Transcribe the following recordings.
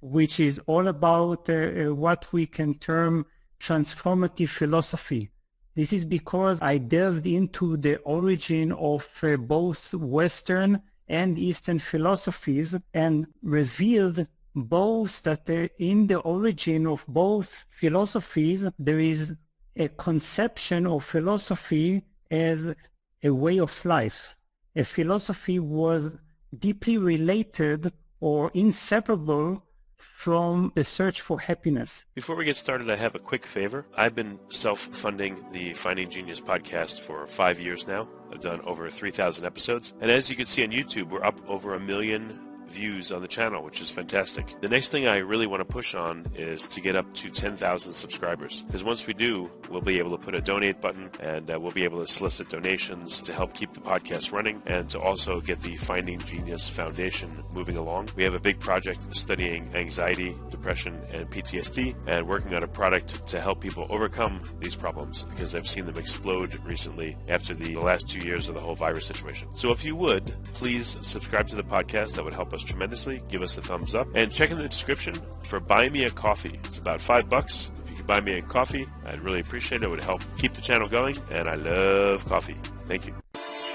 which is all about what we can term transformative philosophy. This is because I delved into the origin of both Western and Eastern philosophies and revealed both that in the origin of both philosophies, there is a conception of philosophy as a way of life. A philosophy was deeply related or inseparable from the search for happiness. Before we get started, I have a quick favor. I've been self-funding the Finding Genius podcast for 5 years now. I've done over 3,000 episodes. And as you can see on YouTube, we're up over 1 million views on the channel, which is fantastic. The next thing I really want to push on is to get up to 10,000 subscribers, because once we do, we'll be able to put a donate button and we'll be able to solicit donations to help keep the podcast running and to also get the Finding Genius Foundation moving along. We have a big project studying anxiety, depression, and PTSD and working on a product to help people overcome these problems, because I've seen them explode recently after the last 2 years of the whole virus situation. So if you would, please subscribe to the podcast. That would help us tremendously. Give us a thumbs up and check in the description for Buy Me a Coffee. It's about $5. If you could buy me a coffee, I'd really appreciate it. It would help keep the channel going, and I love coffee. Thank you.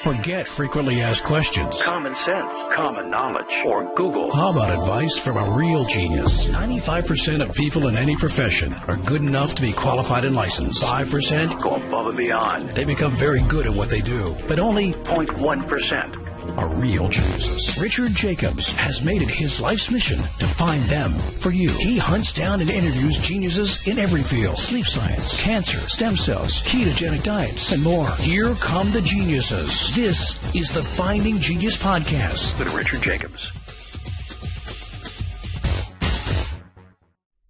Forget frequently asked questions, common sense, common knowledge, or Google. How about advice from a real genius? 95% of people in any profession are good enough to be qualified and licensed. 5% go above and beyond. They become very good at what they do, but only 0.1% are real geniuses. Richard Jacobs has made it his life's mission to find them for you. He hunts down and interviews geniuses in every field: sleep science, cancer, stem cells, ketogenic diets, and more. Here come the geniuses. This is the Finding Genius Podcast with Richard Jacobs.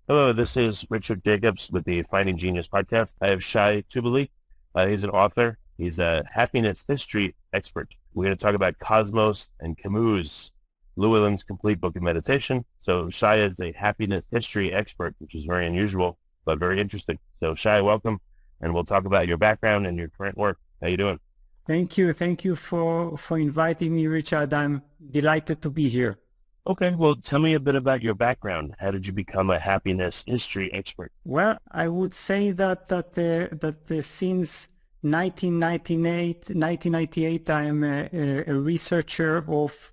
Hello, this is Richard Jacobs with the Finding Genius Podcast. I have Shai Tubali. He's an author. He's a happiness history expert. We're going to talk about Cosmos and Camus, Llewellyn's complete book of meditation. So Shai is a happiness history expert, which is very unusual, but very interesting. So Shai, welcome, and we'll talk about your background and your current work. How you doing? Thank you. Thank you for inviting me, Richard. I'm delighted to be here. Okay, well, tell me a bit about your background. How did you become a happiness history expert? Well, I would say that since 1998, I am a researcher of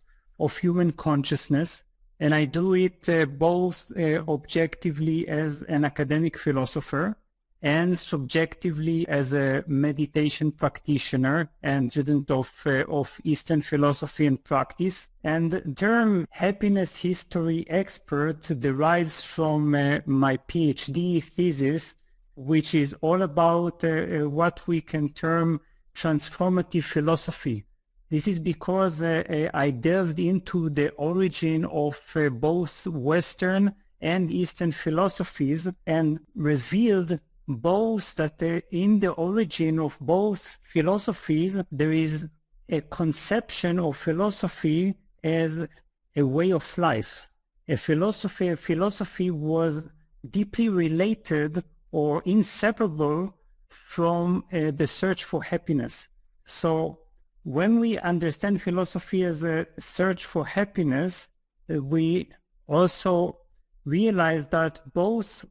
human consciousness, and I do it both objectively as an academic philosopher and subjectively as a meditation practitioner and student of Eastern philosophy and practice. And the term happiness history expert derives from my PhD thesis, which is all about what we can term transformative philosophy. This is because I delved into the origin of both Western and Eastern philosophies and revealed both that in the origin of both philosophies, there is a conception of philosophy as a way of life. A philosophy was deeply related or inseparable from the search for happiness. So when we understand philosophy as a search for happiness, we also realize that both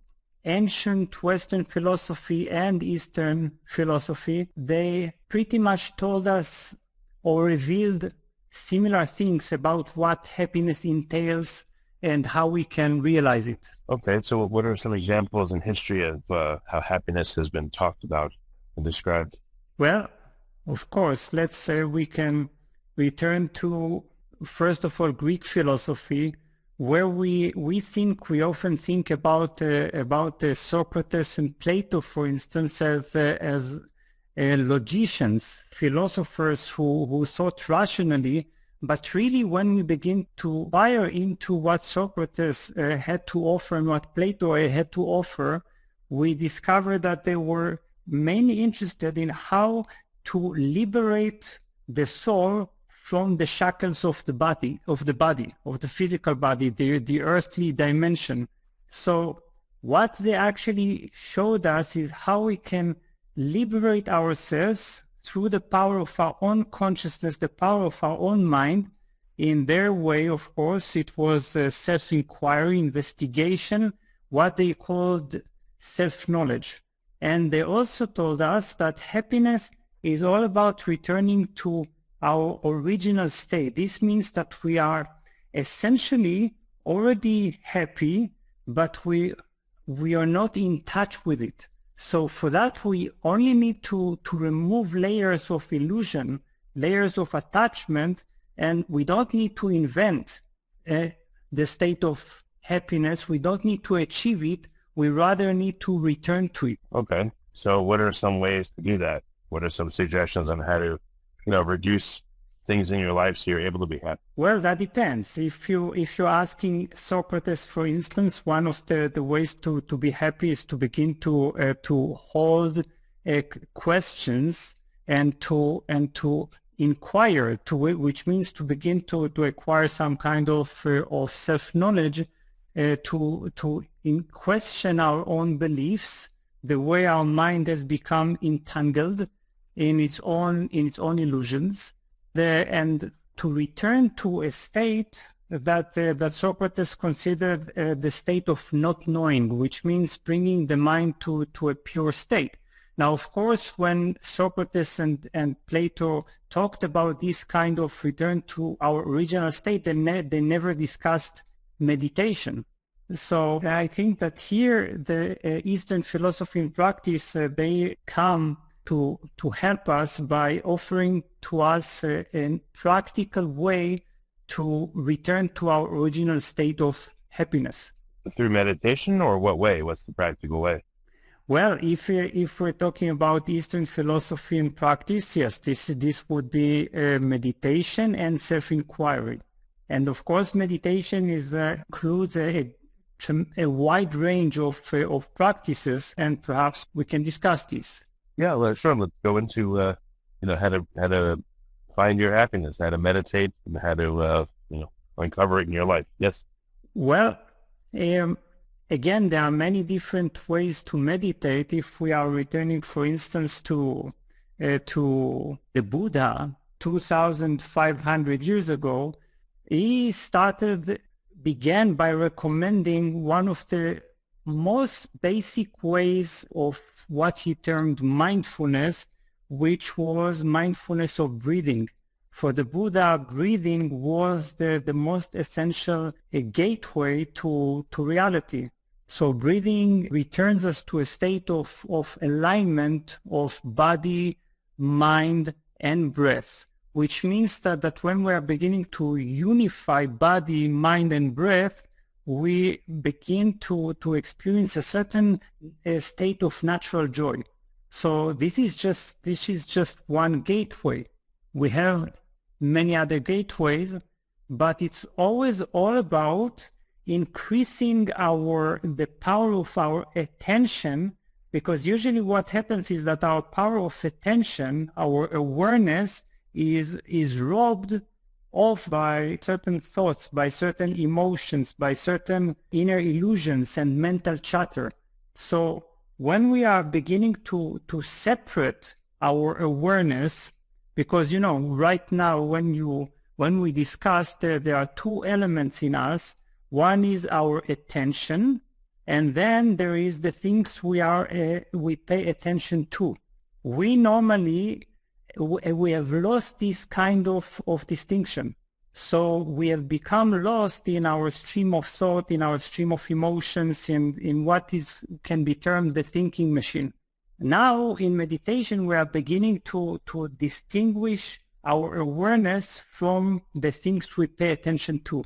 ancient Western philosophy and Eastern philosophy, they pretty much told us or revealed similar things about what happiness entails and how we can realize it. Okay, so what are some examples in history of how happiness has been talked about and described? Well, of course, let's say we can return to, first of all, Greek philosophy, where we often think about Socrates and Plato, for instance, as logicians, philosophers who thought rationally. But really, when we begin to inquire into what Socrates had to offer and what Plato had to offer, we discover that they were mainly interested in how to liberate the soul from the shackles of the body, of the physical body, the earthly dimension. So what they actually showed us is how we can liberate ourselves through the power of our own consciousness, the power of our own mind, In their way, of course, it was self-inquiry, investigation, what they called self-knowledge. And they also told us that happiness is all about returning to our original state. This means that we are essentially already happy, but we are not in touch with it. So for that, we only need to remove layers of illusion, layers of attachment, and we don't need to invent the state of happiness. We don't need to achieve it. We rather need to return to it. Okay. So what are some ways to do that? What are some suggestions on how to, reduce things in your life so you're able to be happy? Well, that depends. If you're asking Socrates, for instance, one of the ways to be happy is to begin to hold questions and to inquire, which means to begin to acquire some kind of self-knowledge, to question our own beliefs, the way our mind has become entangled in its own illusions, and to return to a state that Socrates considered the state of not knowing, which means bringing the mind to a pure state. Now, of course, when Socrates and Plato talked about this kind of return to our original state, they never discussed meditation. So I think that here the Eastern philosophy and practice, they come to help us by offering to us a practical way to return to our original state of happiness. Through meditation, or what way? What's the practical way? Well, if we're talking about Eastern philosophy and practice, yes, this would be meditation and self-inquiry. And of course, meditation includes a wide range of practices, and perhaps we can discuss this. Yeah, well, sure. Let's go into how to find your happiness, how to meditate, and how to uncover it in your life. Yes. Well, again, there are many different ways to meditate. If we are returning, for instance, to the Buddha 2,500 years ago, he began by recommending one of the most basic ways of what he termed mindfulness, which was mindfulness of breathing. For the Buddha, breathing was the most essential gateway to reality. So breathing returns us to a state of alignment of body, mind, and breath, which means that when we are beginning to unify body, mind, and breath, we begin to experience a certain state of natural joy. So this is just one gateway. We have many other gateways, but it's always all about increasing the power of our attention, because usually what happens is that our power of attention, our awareness, is robbed off by certain thoughts, by certain emotions, by certain inner illusions and mental chatter. So when we are beginning to separate our awareness, because right now when we discuss, there are two elements in us. One is our attention, and then there is the things we pay attention to. We have lost this kind of distinction. So we have become lost in our stream of thought, in our stream of emotions, in what can be termed the thinking machine. Now in meditation, we are beginning to distinguish our awareness from the things we pay attention to.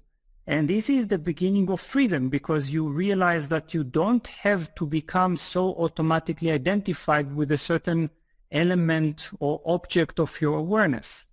And this is the beginning of freedom, because you realize that you don't have to become so automatically identified with a certain element or object of your awareness.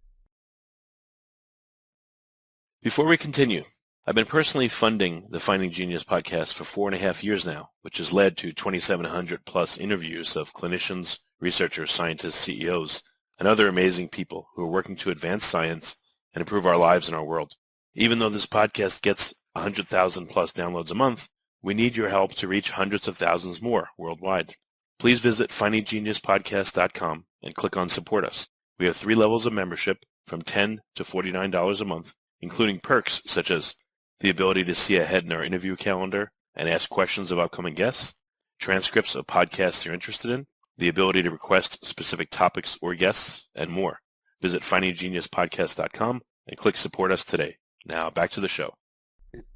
Before we continue, I've been personally funding the Finding Genius podcast for 4.5 years now, which has led to 2,700 plus interviews of clinicians, researchers, scientists, CEOs, and other amazing people who are working to advance science and improve our lives and our world. Even though this podcast gets 100,000 plus downloads a month, we need your help to reach hundreds of thousands more worldwide. Please visit findinggeniuspodcast.com and click on Support Us. We have 3 levels of membership from $10 to $49 a month, including perks such as the ability to see ahead in our interview calendar and ask questions of upcoming guests, transcripts of podcasts you're interested in, the ability to request specific topics or guests, and more. Visit findinggeniuspodcast.com and click support us today. Now back to the show.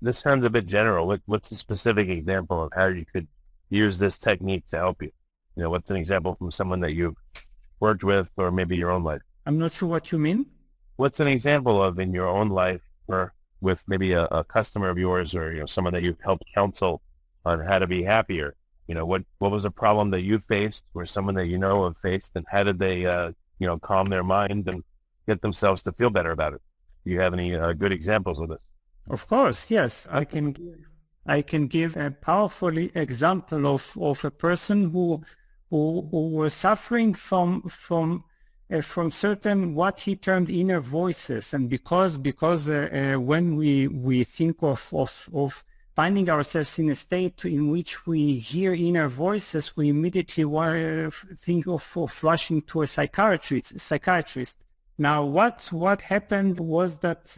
This sounds a bit general. What's a specific example of how you could use this technique to help you? You know, what's an example from someone that you've worked with or maybe your own life? I'm not sure what you mean. What's an example of in your own life or with maybe a customer of yours or, you know, someone that you've helped counsel on how to be happier? You know, what was a problem that you faced or someone that you know have faced, and how did they, calm their mind and get themselves to feel better about it? Do you have any good examples of this? Of course, yes. I can give a powerful example of a person who was suffering from certain what he termed inner voices, and because when we think of finding ourselves in a state in which we hear inner voices, we immediately think of rushing to a psychiatrist. Now, what happened was that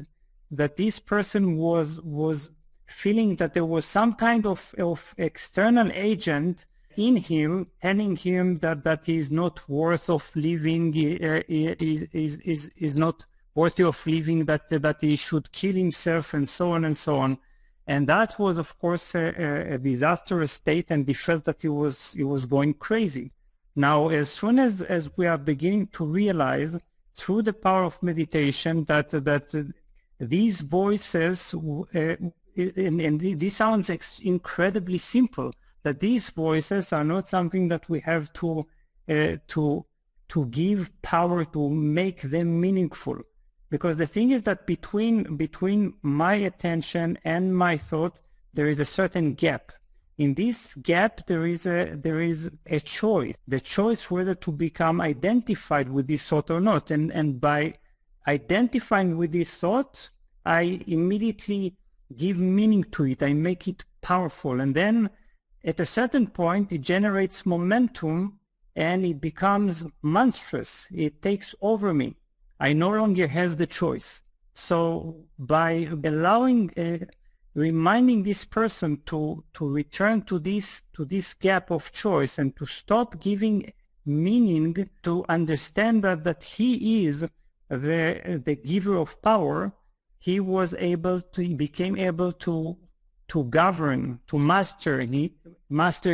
this person was feeling that there was some kind of external agent in him telling him that he is not worth of living, is not worthy of living, that he should kill himself, and so on and so on. And that was, of course, a disastrous state, and he felt that he was going crazy. Now, as soon as we are beginning to realize through the power of meditation that these voices, and this sounds incredibly simple, that these voices are not something that we have to give power to make them meaningful. Because the thing is that between my attention and my thought, there is a certain gap. In this gap, there is a choice. The choice whether to become identified with this thought or not. And by identifying with this thought, I immediately give meaning to it. I make it powerful. And then at a certain point, it generates momentum and it becomes monstrous. It takes over me. I no longer have the choice. So by reminding this person to return to this gap of choice and to stop giving meaning, to understand that he is the giver of power, he became able to govern, to master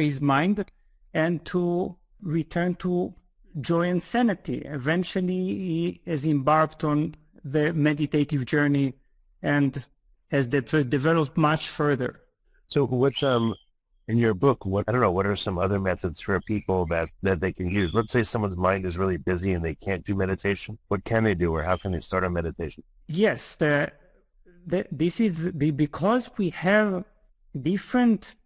his mind, and to return to joy and sanity. Eventually, he has embarked on the meditative journey and has developed much further. So what's in your book, what are some other methods for people that they can use? Let's say someone's mind is really busy and they can't do meditation. What can they do, or how can they start on meditation? Yes, this is because we have different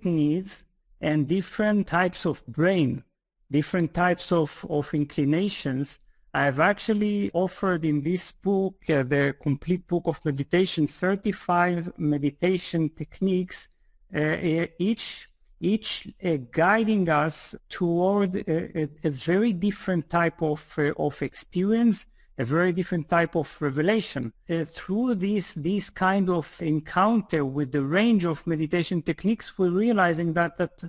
needs and different types of brain, different types of inclinations. I've actually offered in this book, the complete book of meditation, 35 meditation techniques, each guiding us toward a very different type of experience, a very different type of revelation. Through this kind of encounter with the range of meditation techniques, we're realizing that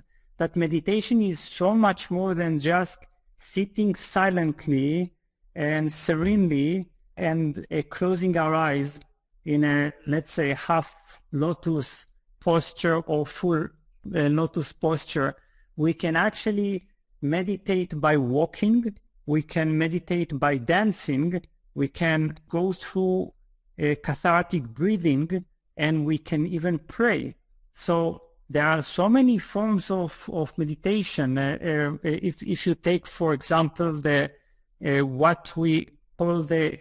meditation is so much more than just sitting silently and serenely and closing our eyes in a, let's say, half lotus posture or full lotus posture. We can actually meditate by walking. We can meditate by dancing. We can go through cathartic breathing, and we can even pray. So there are so many forms of meditation. If you take, for example, what we call the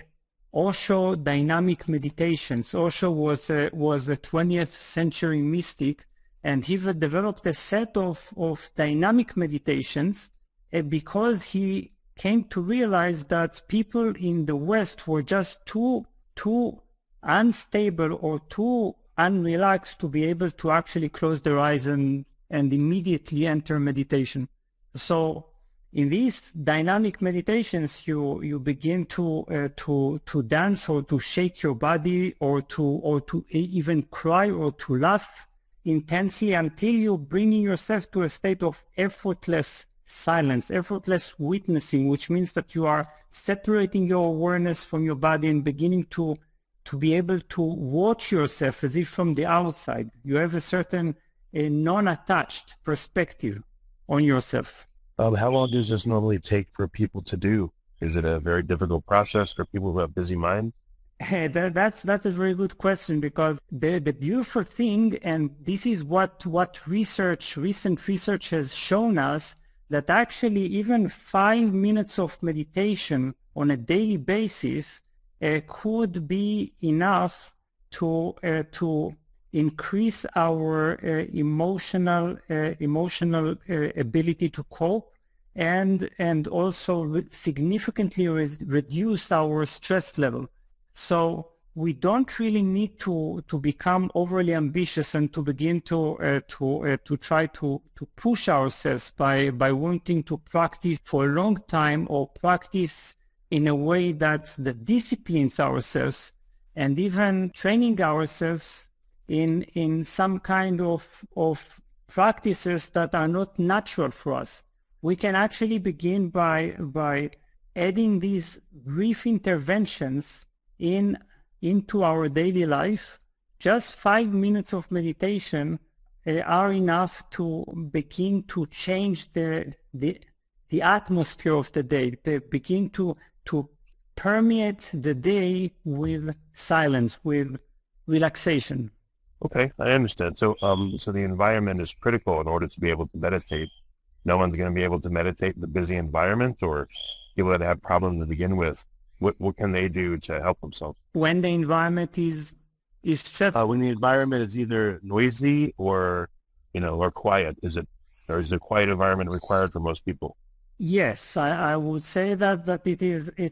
Osho dynamic meditations. Osho was a 20th century mystic, and he developed a set of dynamic meditations because he came to realize that people in the West were just too unstable or too unrelaxed to be able to actually close their eyes and immediately enter meditation. So in these dynamic meditations, you begin to dance or to shake your body or to even cry or to laugh intensely until you're bringing yourself to a state of effortless silence, effortless witnessing, which means that you are separating your awareness from your body and beginning to be able to watch yourself as if from the outside. You have a certain non-attached perspective on yourself. How long does this normally take for people to do? Is it a very difficult process for people who have busy minds? That's a very good question, because the beautiful thing, and this is what recent research has shown us, that actually even 5 minutes of meditation on a daily basis could be enough to increase our emotional ability to cope, and also significantly reduce our stress level. So we don't really need to become overly ambitious and to begin to try to push ourselves by wanting to practice for a long time, or practice in a way that disciplines ourselves, and even training ourselves in some kind of practices that are not natural for us. We can actually begin by adding these brief interventions into our daily life. Just 5 minutes of meditation are enough to begin to change the atmosphere of the day. They begin to permeate the day with silence, with relaxation. Okay, I understand. So, so the environment is critical in order to be able to meditate. No one's going to be able to meditate in the busy environment, or people that have problems to begin with. What can they do to help themselves? When the environment is stressful. When the environment is either noisy or quiet, is a quiet environment required for most people? Yes, I would say that it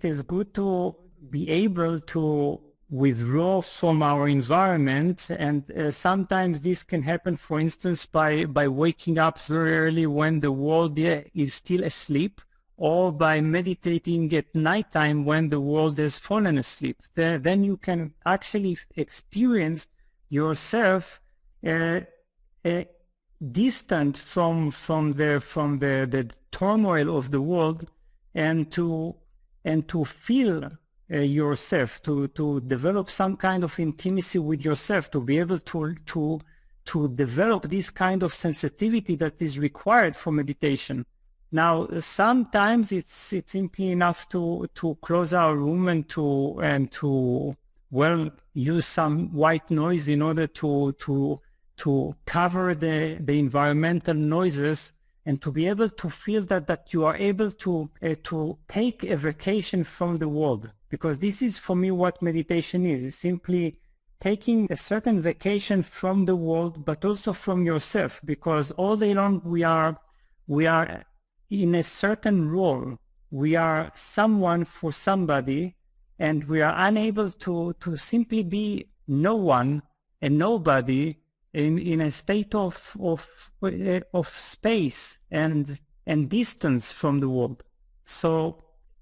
is good to be able to withdraw from our environment, and sometimes this can happen, for instance, by waking up very early when the world is still asleep, or by meditating at nighttime when the world has fallen asleep. Then you can actually experience yourself distant from the turmoil of the world, and to feel yourself, to develop some kind of intimacy with yourself, to be able to develop this kind of sensitivity that is required for meditation. Now, sometimes it's simply enough to close our room and to use some white noise in order to cover the environmental noises, and to be able to feel that you are able to take a vacation from the world. Because this is, for me, what meditation is. It's simply taking a certain vacation from the world, but also from yourself. Because all day long we are in a certain role. We are someone for somebody, and we are unable to simply be no one and nobody in a state of space and distance from the world. So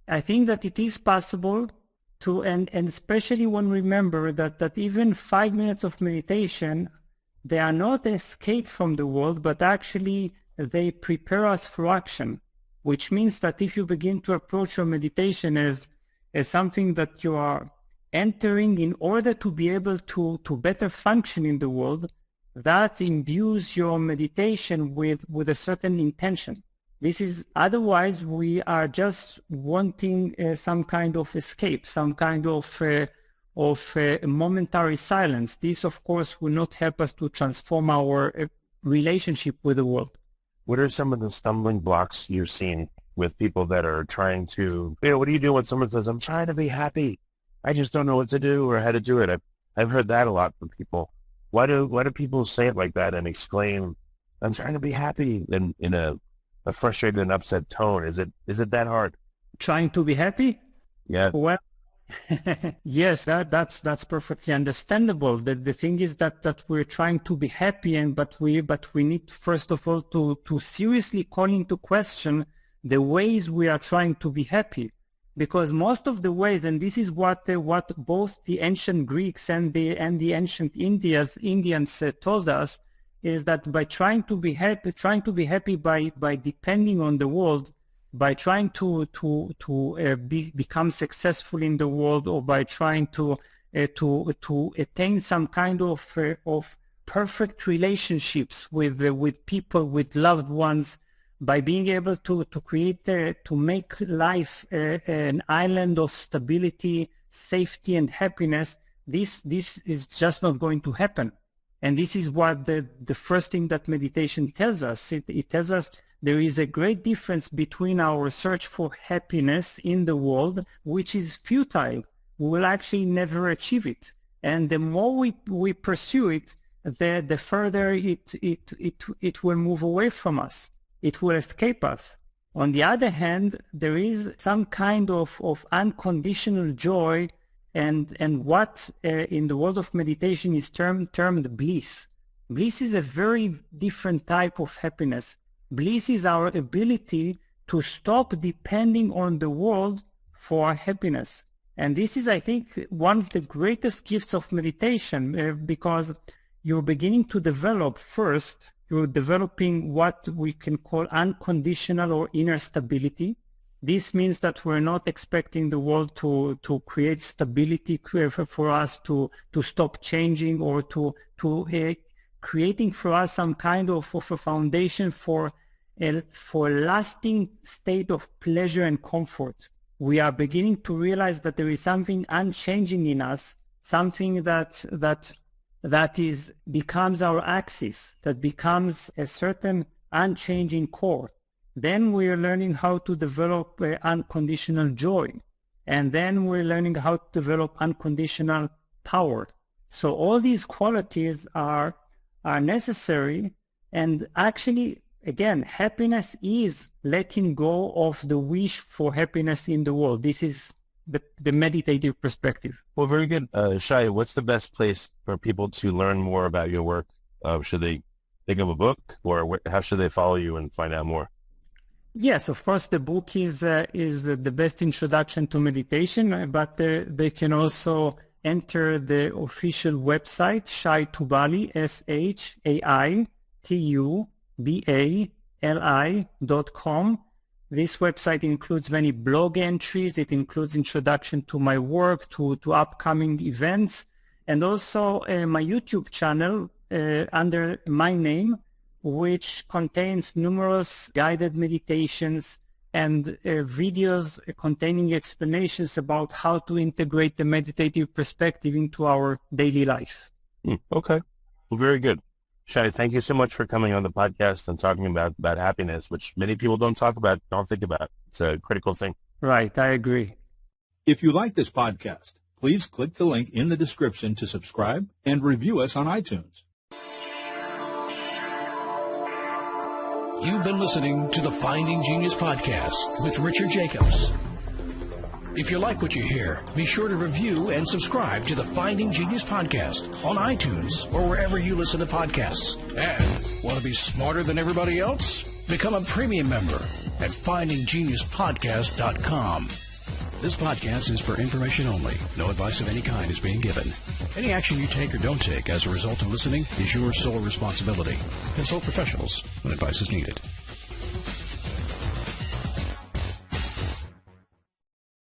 I think that it is possible to, and especially when we remember that even 5 minutes of meditation, they are not escape from the world, but actually they prepare us for action, which means that if you begin to approach your meditation as something that you are entering in order to be able to better function in the world, that imbues your meditation with a certain intention. This is, otherwise we are just wanting some kind of escape, some kind of momentary silence. This, of course, will not help us to transform our relationship with the world. What are some of the stumbling blocks you've seen with people that are trying to, what do you do when someone says, I'm trying to be happy, I just don't know what to do or how to do it? I've heard that a lot from people. Why do people say it like that and exclaim, I'm trying to be happy, in a frustrated and upset tone? Is it that hard? Trying to be happy? Yeah. Well, yes, that's perfectly understandable. The thing is that we're trying to be happy, but we need, first of all, to seriously call into question the ways we are trying to be happy. Because most of the ways, and this is what both the ancient Greeks and the ancient Indians told us, is that by trying to be happy by depending on the world, by trying to become successful in the world, or by trying to attain some kind of perfect relationships with people, with loved ones, by being able to create to make life an island of stability, safety, and happiness, this is just not going to happen. And this is what the first thing that meditation tells us. It tells us there is a great difference between our search for happiness in the world, which is futile. We will actually never achieve it. And the more we pursue it, the further it will move away from us. It will escape us. On the other hand, there is some kind of unconditional joy, and what in the world of meditation is termed bliss. Bliss is a very different type of happiness. Bliss is our ability to stop depending on the world for our happiness. And this is, I think, one of the greatest gifts of meditation, because you're beginning to develop first, you're developing what we can call unconditional or inner stability. This means that we're not expecting the world to create stability for us, to stop changing, or to creating for us some kind of a foundation for a lasting state of pleasure and comfort. We are beginning to realize that there is something unchanging in us, something that becomes our axis, that becomes a certain unchanging core. Then we are learning how to develop unconditional joy. And then we're learning how to develop unconditional power. So all these qualities are necessary. And actually, again, happiness is letting go of the wish for happiness in the world. This is the meditative perspective. Well, very good. Shai, what's the best place for people to learn more about your work? Should they think of a book, or how should they follow you and find out more? Yes, of course, the book is the best introduction to meditation, but they can also enter the official website, Shai Tubali, ShaitUbali.com. This website includes many blog entries. It includes introduction to my work, to upcoming events, and also my YouTube channel under my name, which contains numerous guided meditations and videos containing explanations about how to integrate the meditative perspective into our daily life. Okay. Well, very good. Shai, thank you so much for coming on the podcast and talking about happiness, which many people don't talk about, don't think about. It's a critical thing. Right, I agree. If you like this podcast, please click the link in the description to subscribe and review us on iTunes. You've been listening to the Finding Genius podcast with Richard Jacobs. If you like what you hear, be sure to review and subscribe to the Finding Genius podcast on iTunes or wherever you listen to podcasts. And want to be smarter than everybody else? Become a premium member at findinggeniuspodcast.com. This podcast is for information only. No advice of any kind is being given. Any action you take or don't take as a result of listening is your sole responsibility. Consult professionals when advice is needed.